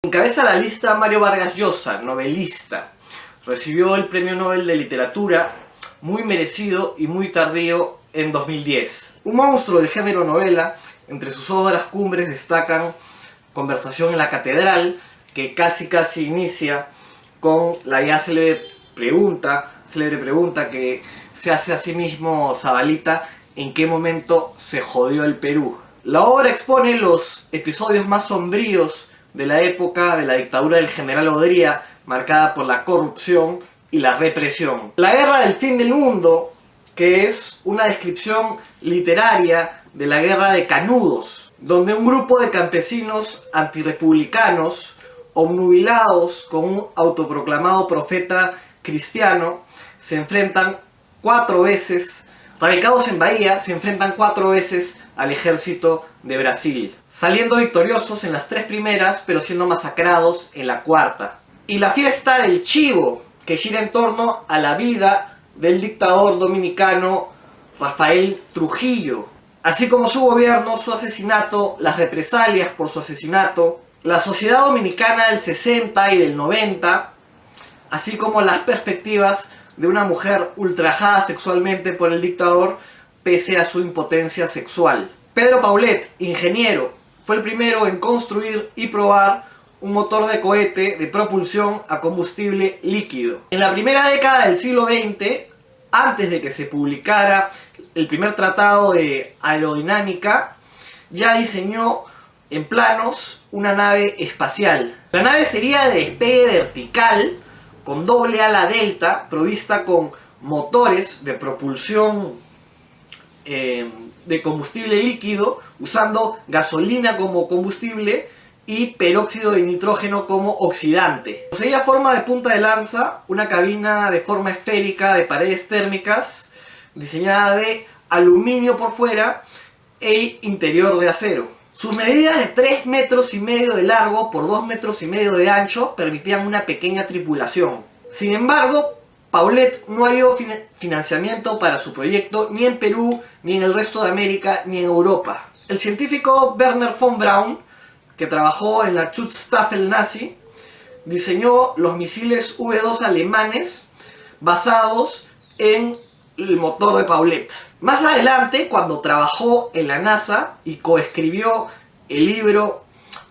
Encabeza la lista Mario Vargas Llosa, novelista. Recibió el Premio Nobel de Literatura, muy merecido y muy tardío, en 2010. Un monstruo del género novela. Entre sus obras cumbres destacan Conversación en la Catedral, que casi inicia con la ya célebre pregunta que se hace a sí mismo Zabalita: ¿en qué momento se jodió el Perú? La obra expone los episodios más sombríos de la época de la dictadura del general Odría, marcada por la corrupción y la represión. La guerra del fin del mundo, que es una descripción literaria de la guerra de Canudos, donde un grupo de campesinos antirrepublicanos, obnubilados con un autoproclamado profeta cristiano, se enfrentan 4 veces, radicados en Bahía, se enfrentan 4 veces al ejército de Brasil, saliendo victoriosos en las 3 primeras, pero siendo masacrados en la 4ª. Y la fiesta del chivo, que gira en torno a la vida del dictador dominicano Rafael Trujillo, así como su gobierno, su asesinato, las represalias por su asesinato, la sociedad dominicana del 60 y del 90, así como las perspectivas de una mujer ultrajada sexualmente por el dictador pese a su impotencia sexual. Pedro Paulet, ingeniero, fue el primero en construir y probar un motor de cohete de propulsión a combustible líquido. En la primera década del siglo XX, antes de que se publicara el primer tratado de aerodinámica, ya diseñó en planos una nave espacial. La nave sería de despegue vertical, con doble ala delta, provista con motores de propulsión de combustible líquido, usando gasolina como combustible y peróxido de nitrógeno como oxidante. Poseía forma de punta de lanza, una cabina de forma esférica de paredes térmicas, diseñada de aluminio por fuera e interior de acero. Sus medidas de 3,5 metros de largo por 2,5 metros de ancho permitían una pequeña tripulación. Sin embargo, Paulet no halló financiamiento para su proyecto ni en Perú, ni en el resto de América, ni en Europa. El científico Wernher von Braun, que trabajó en la Schutzstaffel nazi, diseñó los misiles V2 alemanes basados en el motor de Paulet. Más adelante, cuando trabajó en la NASA y coescribió el libro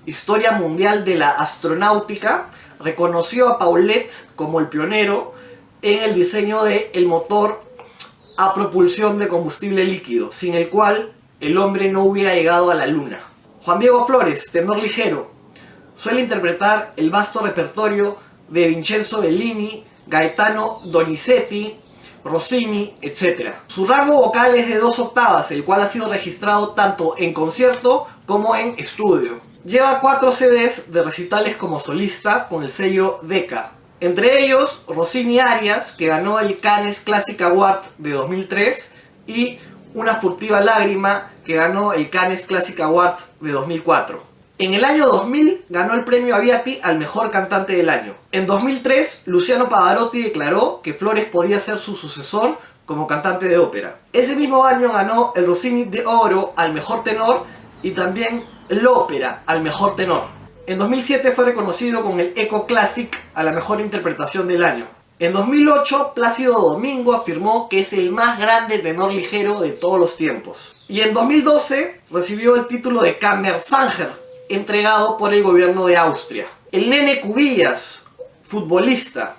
Historia Mundial de la Astronáutica, reconoció a Paulet como el pionero en el diseño del motor a propulsión de combustible líquido, sin el cual el hombre no hubiera llegado a la luna. Juan Diego Flores, tenor ligero, suele interpretar el vasto repertorio de Vincenzo Bellini, Gaetano Donizetti, Rossini, etc. Su rango vocal es de 2 octavas, el cual ha sido registrado tanto en concierto como en estudio. Lleva 4 CDs de recitales como solista con el sello Decca. Entre ellos, Rossini Arias, que ganó el Cannes Classic Award de 2003, y Una furtiva lágrima, que ganó el Cannes Classic Award de 2004. En el año 2000 ganó el premio Aviati al mejor cantante del año. En 2003, Luciano Pavarotti declaró que Flores podía ser su sucesor como cantante de ópera. Ese mismo año ganó el Rossini de Oro al mejor tenor y también l'Ópera al mejor tenor. En 2007 fue reconocido con el Echo Classic a la mejor interpretación del año. En 2008, Plácido Domingo afirmó que es el más grande tenor ligero de todos los tiempos. Y en 2012 recibió el título de Kammersänger, entregado por el gobierno de Austria. El Nene Cubillas, futbolista.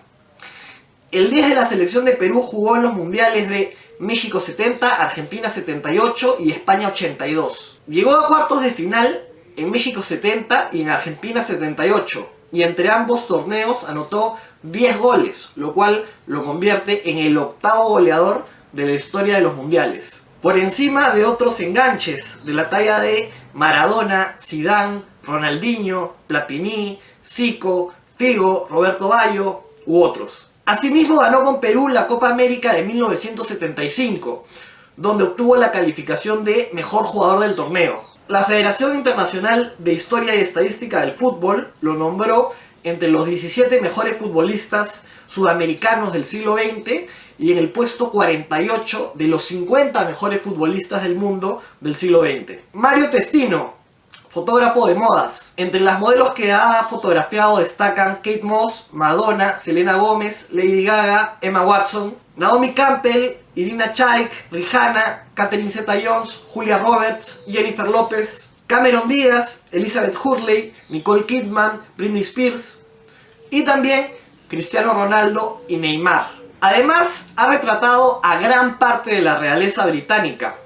El 10 de la selección de Perú jugó en los mundiales de México 70, Argentina 78 y España 82. Llegó a cuartos de final en México 70 y en Argentina 78. Y entre ambos torneos anotó 10 goles, lo cual lo convierte en el 8º goleador de la historia de los mundiales. Por encima de otros enganches de la talla de Maradona, Zidane, Ronaldinho, Platini, Zico, Figo, Roberto Baggio u otros. Asimismo ganó con Perú la Copa América de 1975, donde obtuvo la calificación de mejor jugador del torneo. La Federación Internacional de Historia y Estadística del Fútbol lo nombró entre los 17 mejores futbolistas sudamericanos del siglo XX y en el puesto 48 de los 50 mejores futbolistas del mundo del siglo XX. Mario Testino, fotógrafo de modas. Entre las modelos que ha fotografiado destacan Kate Moss, Madonna, Selena Gomez, Lady Gaga, Emma Watson, Naomi Campbell, Irina Shayk, Rihanna, Catherine Zeta-Jones, Julia Roberts, Jennifer Lopez, Cameron Diaz, Elizabeth Hurley, Nicole Kidman, Britney Spears y también Cristiano Ronaldo y Neymar. Además, ha retratado a gran parte de la realeza británica.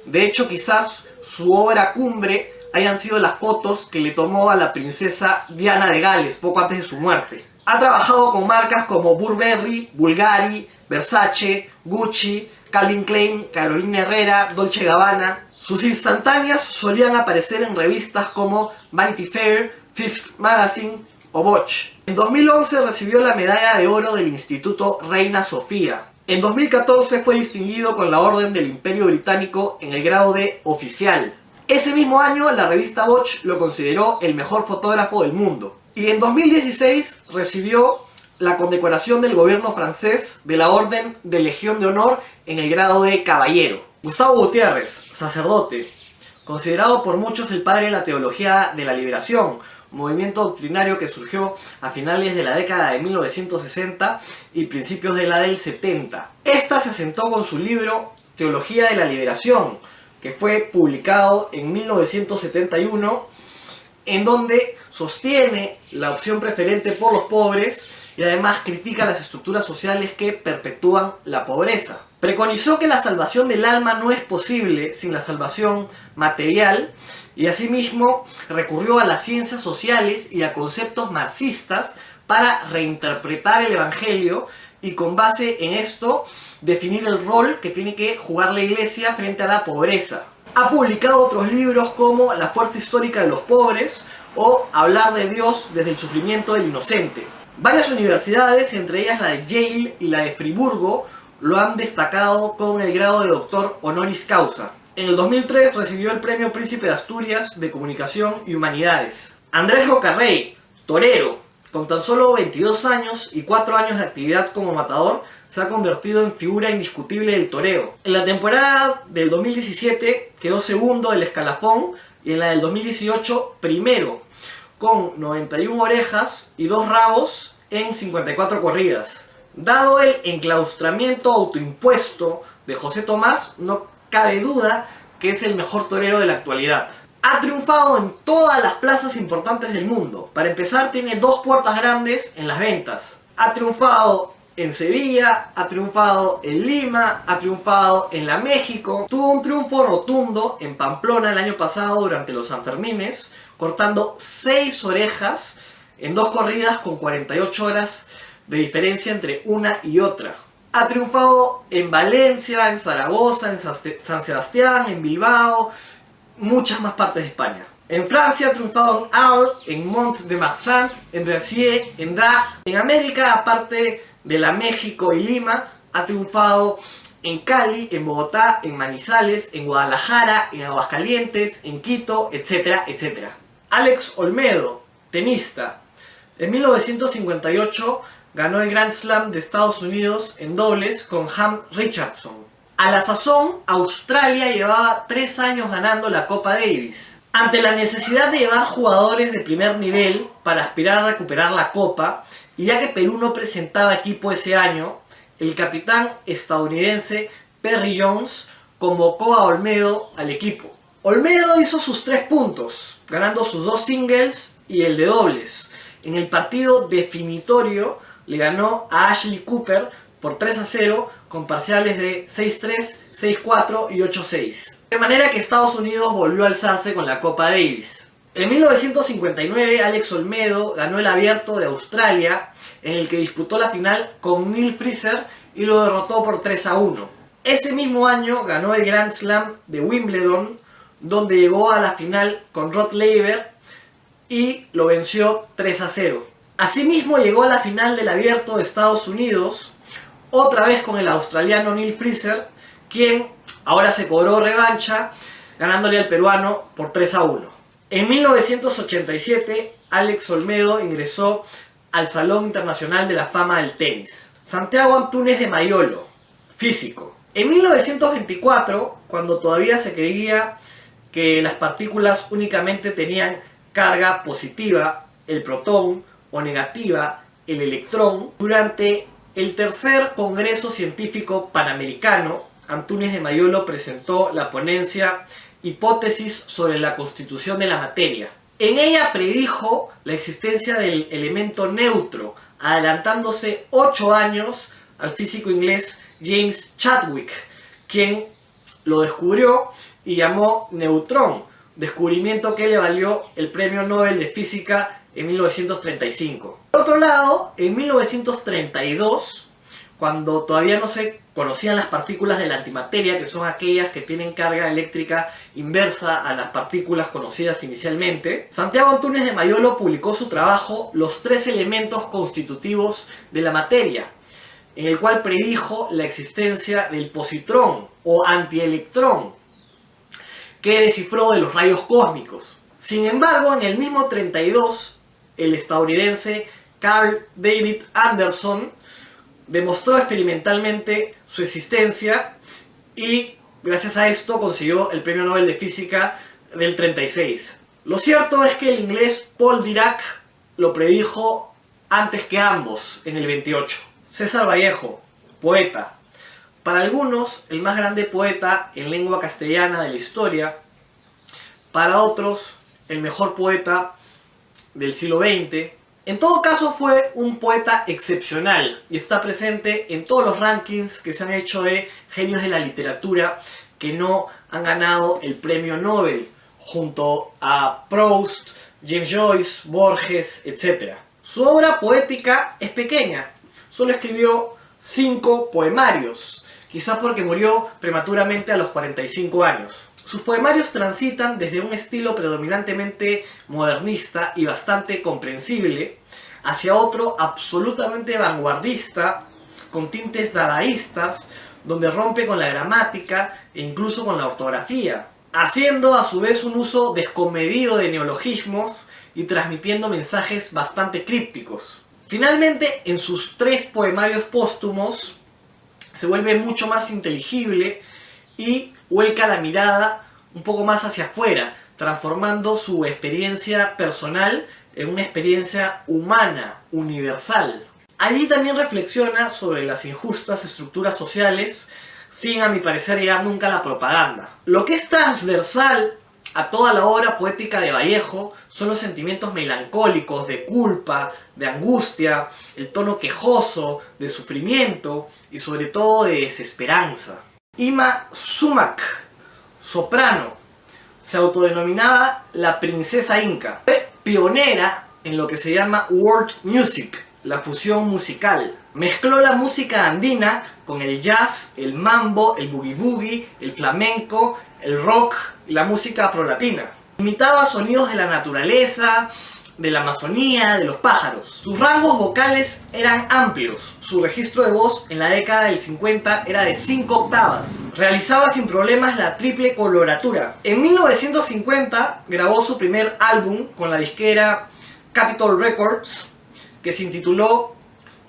De hecho, quizás su obra cumbre hayan sido las fotos que le tomó a la princesa Diana de Gales poco antes de su muerte. Ha trabajado con marcas como Burberry, Bulgari, Versace, Gucci, Calvin Klein, Carolina Herrera, Dolce & Gabbana. Sus instantáneas solían aparecer en revistas como Vanity Fair, Fifth Magazine o Vogue. En 2011 recibió la medalla de oro del Instituto Reina Sofía. En 2014 fue distinguido con la Orden del Imperio Británico en el grado de oficial. Ese mismo año la revista Vogue lo consideró el mejor fotógrafo del mundo. Y en 2016 recibió la condecoración del gobierno francés de la Orden de Legión de Honor en el grado de caballero. Gustavo Gutiérrez, sacerdote, considerado por muchos el padre de la teología de la liberación, movimiento doctrinario que surgió a finales de la década de 1960 y principios de la del 70. Esta se asentó con su libro Teología de la Liberación, que fue publicado en 1971, en donde sostiene la opción preferente por los pobres y además critica las estructuras sociales que perpetúan la pobreza. Preconizó que la salvación del alma no es posible sin la salvación material y asimismo recurrió a las ciencias sociales y a conceptos marxistas para reinterpretar el Evangelio y con base en esto definir el rol que tiene que jugar la Iglesia frente a la pobreza. Ha publicado otros libros como La fuerza histórica de los pobres o Hablar de Dios desde el sufrimiento del inocente. Varias universidades, entre ellas la de Yale y la de Friburgo, lo han destacado con el grado de doctor honoris causa. En el 2003 recibió el Premio Príncipe de Asturias de Comunicación y Humanidades. Andrés Rocarrey, torero, con tan solo 22 años y 4 años de actividad como matador, se ha convertido en figura indiscutible del toreo. En la temporada del 2017 quedó segundo del escalafón y en la del 2018 primero, con 91 orejas y 2 rabos en 54 corridas. Dado el enclaustramiento autoimpuesto de José Tomás, no cabe duda que es el mejor torero de la actualidad. Ha triunfado en todas las plazas importantes del mundo. Para empezar, tiene 2 puertas grandes en las ventas. Ha triunfado en Sevilla, ha triunfado en Lima, ha triunfado en la México. Tuvo un triunfo rotundo en Pamplona el año pasado durante los Sanfermines, cortando 6 orejas en 2 corridas con 48 horas de diferencia entre una y otra. Ha triunfado en Valencia, en Zaragoza, en San Sebastián, en Bilbao, muchas más partes de España. En Francia ha triunfado en Arles, en Mont-de-Marsan, en Bercier, en Dax. En América, aparte de la México y Lima, ha triunfado en Cali, en Bogotá, en Manizales, en Guadalajara, en Aguascalientes, en Quito, etcétera, etcétera. Alex Olmedo, tenista. En 1958 ganó el Grand Slam de Estados Unidos en dobles con Ham Richardson. A la sazón, Australia llevaba 3 años ganando la Copa Davis. Ante la necesidad de llevar jugadores de primer nivel para aspirar a recuperar la Copa, y ya que Perú no presentaba equipo ese año, el capitán estadounidense Perry Jones convocó a Olmedo al equipo. Olmedo hizo sus 3 puntos, ganando sus 2 singles y el de dobles. En el partido definitorio le ganó a Ashley Cooper por 3-0 con parciales de 6-3, 6-4 y 8-6. De manera que Estados Unidos volvió a alzarse con la Copa Davis. En 1959 Alex Olmedo ganó el Abierto de Australia, en el que disputó la final con Neil Fraser y lo derrotó por 3-1. Ese mismo año ganó el Grand Slam de Wimbledon, donde llegó a la final con Rod Laver y lo venció 3-0. Asimismo llegó a la final del Abierto de Estados Unidos, otra vez con el australiano Neil Fraser, quien ahora se cobró revancha, ganándole al peruano por 3-1. En 1987, Alex Olmedo ingresó al Salón Internacional de la Fama del Tenis. Santiago Antúnez de Mayolo, físico. En 1924, cuando todavía se creía que las partículas únicamente tenían carga positiva, el protón, o negativa, el electrón. Durante el tercer Congreso Científico Panamericano, Antúnez de Mayolo presentó la ponencia Hipótesis sobre la constitución de la materia. En ella predijo la existencia del elemento neutro, adelantándose 8 años al físico inglés James Chadwick, quien lo descubrió y llamó neutrón, descubrimiento que le valió el Premio Nobel de Física en 1935. Por otro lado, en 1932, cuando todavía no se conocían las partículas de la antimateria, que son aquellas que tienen carga eléctrica inversa a las partículas conocidas inicialmente, Santiago Antúnez de Mayolo publicó su trabajo Los 3 elementos constitutivos de la materia, en el cual predijo la existencia del positrón o antielectrón, que descifró de los rayos cósmicos. Sin embargo, en el mismo 32, el estadounidense Carl David Anderson demostró experimentalmente su existencia y gracias a esto consiguió el Premio Nobel de Física del 36. Lo cierto es que el inglés Paul Dirac lo predijo antes que ambos, en el 28. César Vallejo, poeta. Para algunos, el más grande poeta en lengua castellana de la historia. Para otros, el mejor poeta del siglo XX. En todo caso, fue un poeta excepcional y está presente en todos los rankings que se han hecho de genios de la literatura que no han ganado el premio Nobel, junto a Proust, James Joyce, Borges, etc. Su obra poética es pequeña, solo escribió 5 poemarios, quizás porque murió prematuramente a los 45 años. Sus poemarios transitan desde un estilo predominantemente modernista y bastante comprensible hacia otro absolutamente vanguardista, con tintes dadaístas, donde rompe con la gramática e incluso con la ortografía, haciendo a su vez un uso descomedido de neologismos y transmitiendo mensajes bastante crípticos. Finalmente, en sus 3 poemarios póstumos, se vuelve mucho más inteligible y vuelca la mirada un poco más hacia afuera, transformando su experiencia personal en una experiencia humana, universal. Allí también reflexiona sobre las injustas estructuras sociales, sin, a mi parecer, llegar nunca a la propaganda. Lo que es transversal a toda la obra poética de Vallejo son los sentimientos melancólicos, de culpa, de angustia, el tono quejoso, de sufrimiento y sobre todo de desesperanza. Ima Sumac, soprano, se autodenominaba la princesa inca. Fue pionera en lo que se llama world music, la fusión musical. Mezcló la música andina con el jazz, el mambo, el boogie boogie, el flamenco, el rock y la música afrolatina. Imitaba sonidos de la naturaleza, de la Amazonía, de los pájaros. Sus rangos vocales eran amplios. Su registro de voz en la década del 50 era de 5 octavas. Realizaba sin problemas la triple coloratura. En 1950 grabó su primer álbum con la disquera Capitol Records, que se intituló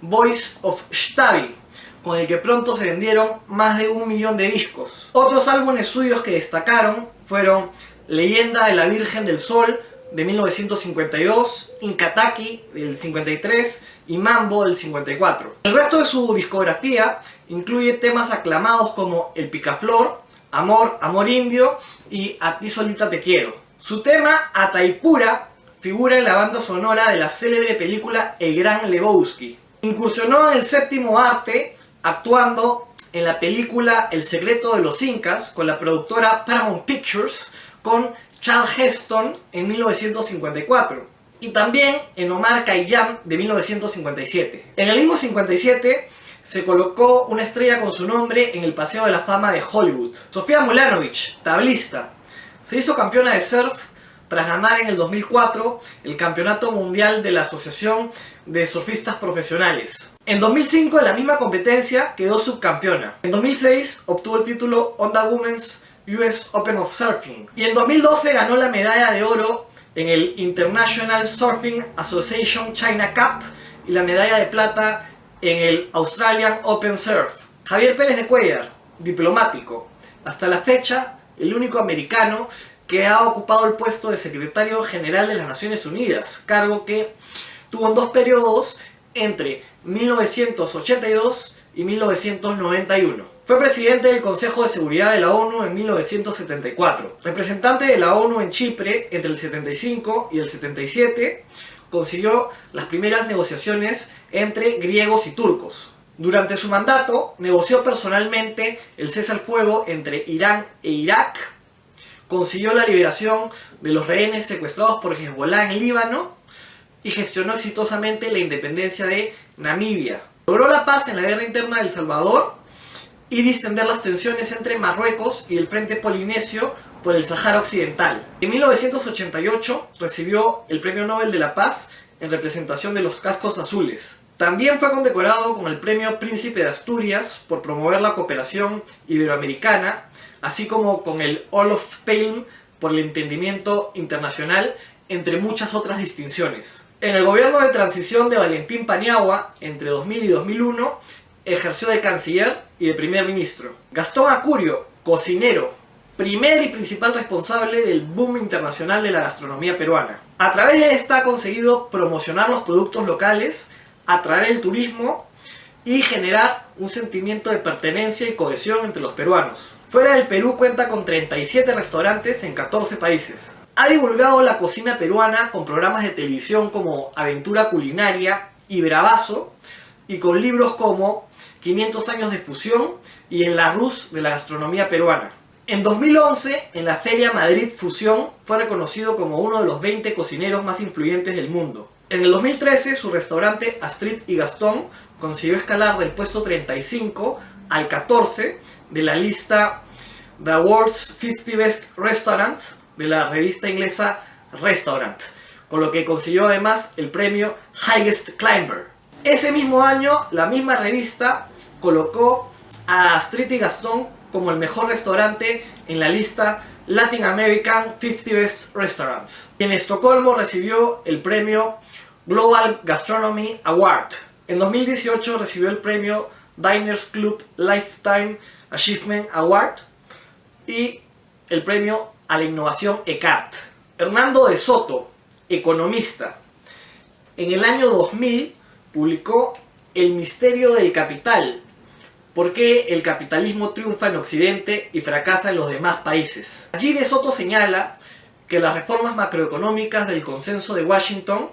Voice of Xtavi, con el que pronto se vendieron más de 1 millón de discos. Otros álbumes suyos que destacaron fueron Leyenda de la Virgen del Sol de 1952, Incataqui del 53 y Mambo del 54. El resto de su discografía incluye temas aclamados como El Picaflor, Amor, Amor Indio y A ti solita te quiero. Su tema Ataipura figura en la banda sonora de la célebre película El Gran Lebowski. Incursionó en el séptimo arte actuando en la película El secreto de los Incas con la productora Paramount Pictures con Charles Heston en 1954 y también en Omar Khayyam de 1957. En el mismo 57 se colocó una estrella con su nombre en el Paseo de la Fama de Hollywood. Sofía Mulanovich, tablista, se hizo campeona de surf tras ganar en el 2004 el Campeonato Mundial de la Asociación de Surfistas Profesionales. En 2005, en la misma competencia, quedó subcampeona. En 2006 obtuvo el título Honda Women's US Open of Surfing. Y en 2012 ganó la medalla de oro en el International Surfing Association China Cup y la medalla de plata en el Australian Open Surf. Javier Pérez de Cuéllar, diplomático. Hasta la fecha, el único americano que ha ocupado el puesto de secretario general de las Naciones Unidas, cargo que tuvo en dos periodos entre 1982 y 1991. Fue presidente del Consejo de Seguridad de la ONU en 1974, representante de la ONU en Chipre entre el 75 y el 77, consiguió las primeras negociaciones entre griegos y turcos. Durante su mandato, negoció personalmente el cese al fuego entre Irán e Irak, consiguió la liberación de los rehenes secuestrados por Hezbollah en Líbano y gestionó exitosamente la independencia de Namibia. Logró la paz en la guerra interna de El Salvador y distender las tensiones entre Marruecos y el Frente Polinesio por el Sahara Occidental. En 1988 recibió el Premio Nobel de la Paz en representación de los Cascos Azules. También fue condecorado con el Premio Príncipe de Asturias por promover la cooperación iberoamericana, así como con el Hall of Fame por el entendimiento internacional, entre muchas otras distinciones. En el gobierno de transición de Valentín Paniagua, entre 2000 y 2001, ejerció de canciller y de primer ministro. Gastón Acurio, cocinero, primer y principal responsable del boom internacional de la gastronomía peruana. A través de esta ha conseguido promocionar los productos locales, atraer el turismo y generar un sentimiento de pertenencia y cohesión entre los peruanos. Fuera del Perú cuenta con 37 restaurantes en 14 países. Ha divulgado la cocina peruana con programas de televisión como Aventura Culinaria y Bravazo, y con libros como 500 años de fusión y El Larousse de la gastronomía peruana. En 2011, en la Feria Madrid Fusión, fue reconocido como uno de los 20 cocineros más influyentes del mundo. En el 2013, su restaurante Astrid y Gastón consiguió escalar del puesto 35 al 14 de la lista The World's 50 Best Restaurants de la revista inglesa Restaurant, con lo que consiguió además el premio Highest Climber. Ese mismo año, la misma revista colocó a Astrid y Gastón como el mejor restaurante en la lista Latin American 50 Best Restaurants. Y en Estocolmo recibió el premio Global Gastronomy Award. En 2018 recibió el premio Diners Club Lifetime Achievement Award y el premio a la innovación ECART. Hernando de Soto, economista. En el año 2000 publicó El misterio del capital. ¿Por qué el capitalismo triunfa en Occidente y fracasa en los demás países? Allí de Soto señala que las reformas macroeconómicas del Consenso de Washington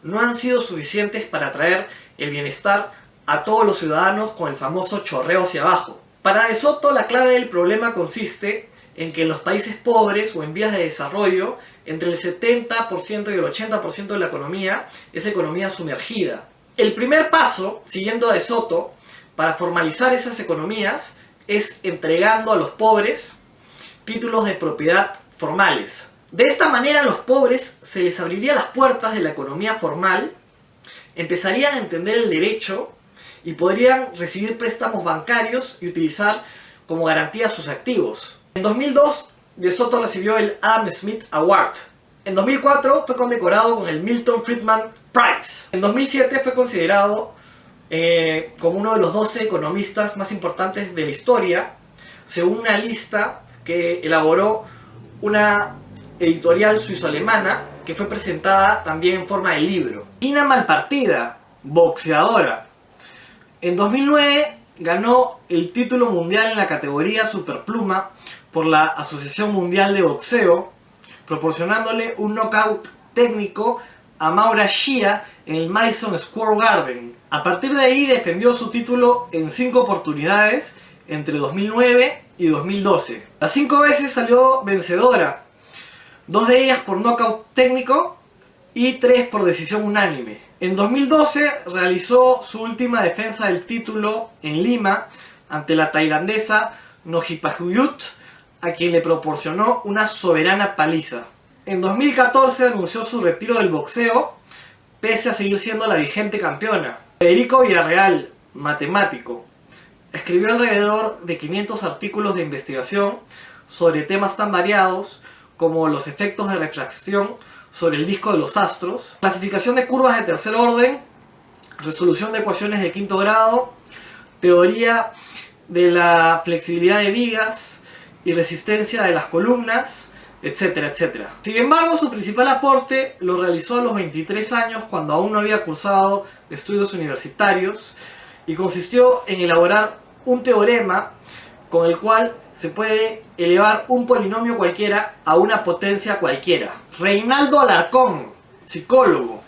no han sido suficientes para traer el bienestar a todos los ciudadanos con el famoso chorreo hacia abajo. Para De Soto, la clave del problema consiste en que en los países pobres o en vías de desarrollo, entre el 70% y el 80% de la economía es economía sumergida. El primer paso, siguiendo a De Soto, para formalizar esas economías es entregando a los pobres títulos de propiedad formales. De esta manera a los pobres se les abriría las puertas de la economía formal, empezarían a entender el derecho y podrían recibir préstamos bancarios y utilizar como garantía sus activos. En 2002, De Soto recibió el Adam Smith Award. En 2004 fue condecorado con el Milton Friedman Prize. En 2007 fue considerado como uno de los 12 economistas más importantes de la historia, según una lista que elaboró una editorial suizo-alemana que fue presentada también en forma de libro. Gina Malpartida, boxeadora. En 2009 ganó el título mundial en la categoría superpluma por la Asociación Mundial de Boxeo, proporcionándole un knockout técnico a Maura Shia en el Madison Square Garden. A partir de ahí defendió su título en 5 oportunidades entre 2009 y 2012. Las 5 veces salió vencedora, 2 de ellas por knockout técnico y 3 por decisión unánime. En 2012 realizó su última defensa del título en Lima ante la tailandesa Nojipajuyut, a quien le proporcionó una soberana paliza. En 2014 anunció su retiro del boxeo, pese a seguir siendo la vigente campeona. Federico Villarreal, matemático, escribió alrededor de 500 artículos de investigación sobre temas tan variados como los efectos de refracción sobre el disco de los astros, clasificación de curvas de tercer orden, resolución de ecuaciones de quinto grado, teoría de la flexibilidad de vigas y resistencia de las columnas, etcétera, etcétera. Sin embargo, su principal aporte lo realizó a los 23 años, cuando aún no había cursado estudios universitarios, y consistió en elaborar un teorema con el cual se puede elevar un polinomio cualquiera a una potencia cualquiera. Reinaldo Alarcón, psicólogo,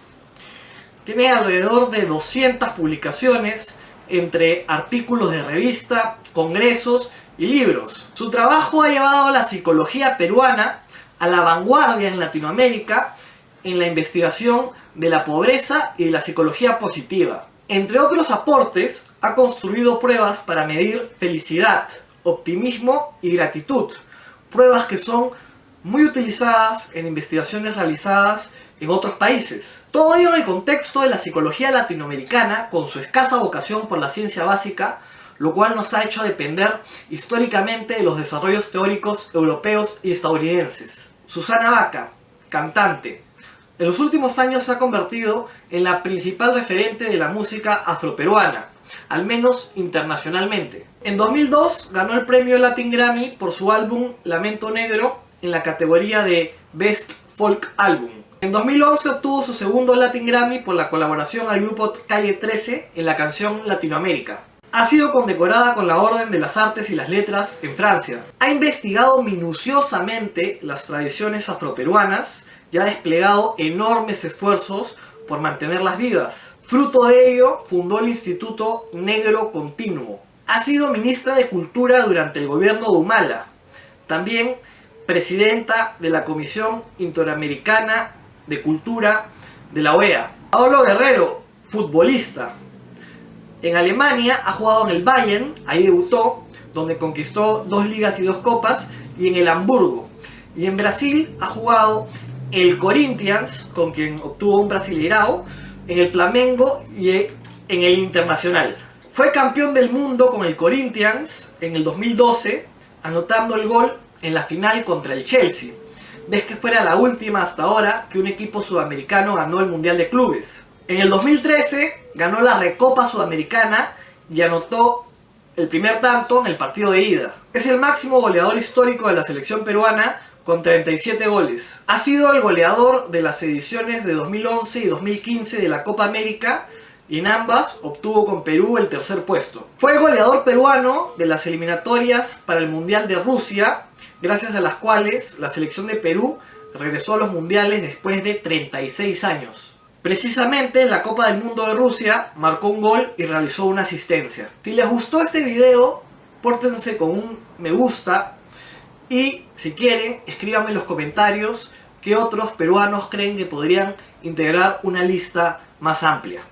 tiene alrededor de 200 publicaciones entre artículos de revista, congresos y libros. Su trabajo ha llevado a la psicología peruana a la vanguardia en Latinoamérica en la investigación de la pobreza y de la psicología positiva. Entre otros aportes, ha construido pruebas para medir felicidad, optimismo y gratitud, pruebas que son muy utilizadas en investigaciones realizadas en otros países. Todo ello en el contexto de la psicología latinoamericana, con su escasa vocación por la ciencia básica, lo cual nos ha hecho depender históricamente de los desarrollos teóricos europeos y estadounidenses. Susana Baca, cantante. En los últimos años se ha convertido en la principal referente de la música afroperuana, al menos internacionalmente. En 2002 ganó el premio Latin Grammy por su álbum Lamento Negro en la categoría de Best Folk Album. En 2011 obtuvo su segundo Latin Grammy por la colaboración al grupo Calle 13 en la canción Latinoamérica. Ha sido condecorada con la Orden de las Artes y las Letras en Francia. Ha investigado minuciosamente las tradiciones afroperuanas y ha desplegado enormes esfuerzos por mantenerlas vivas. Fruto de ello, fundó el Instituto Negro Continuo. Ha sido ministra de Cultura durante el gobierno de Humala. También presidenta de la Comisión Interamericana de Cultura de la OEA. Paolo Guerrero, futbolista. En Alemania ha jugado en el Bayern, ahí debutó, donde conquistó 2 ligas y 2 copas, y en el Hamburgo. Y en Brasil ha jugado el Corinthians, con quien obtuvo un Brasileirao, en el Flamengo y en el Internacional. Fue campeón del mundo con el Corinthians en el 2012, anotando el gol en la final contra el Chelsea. Ves que fuera la última hasta ahora que un equipo sudamericano ganó el Mundial de Clubes. En el 2013 ganó la Recopa Sudamericana y anotó el primer tanto en el partido de ida. Es el máximo goleador histórico de la selección peruana con 37 goles. Ha sido el goleador de las ediciones de 2011 y 2015 de la Copa América, y en ambas obtuvo con Perú el tercer puesto. Fue el goleador peruano de las eliminatorias para el Mundial de Rusia, gracias a las cuales la selección de Perú regresó a los mundiales después de 36 años. Precisamente en la Copa del Mundo de Rusia marcó un gol y realizó una asistencia. Si les gustó este video, pórtense con un me gusta, y si quieren, escríbanme en los comentarios qué otros peruanos creen que podrían integrar una lista más amplia.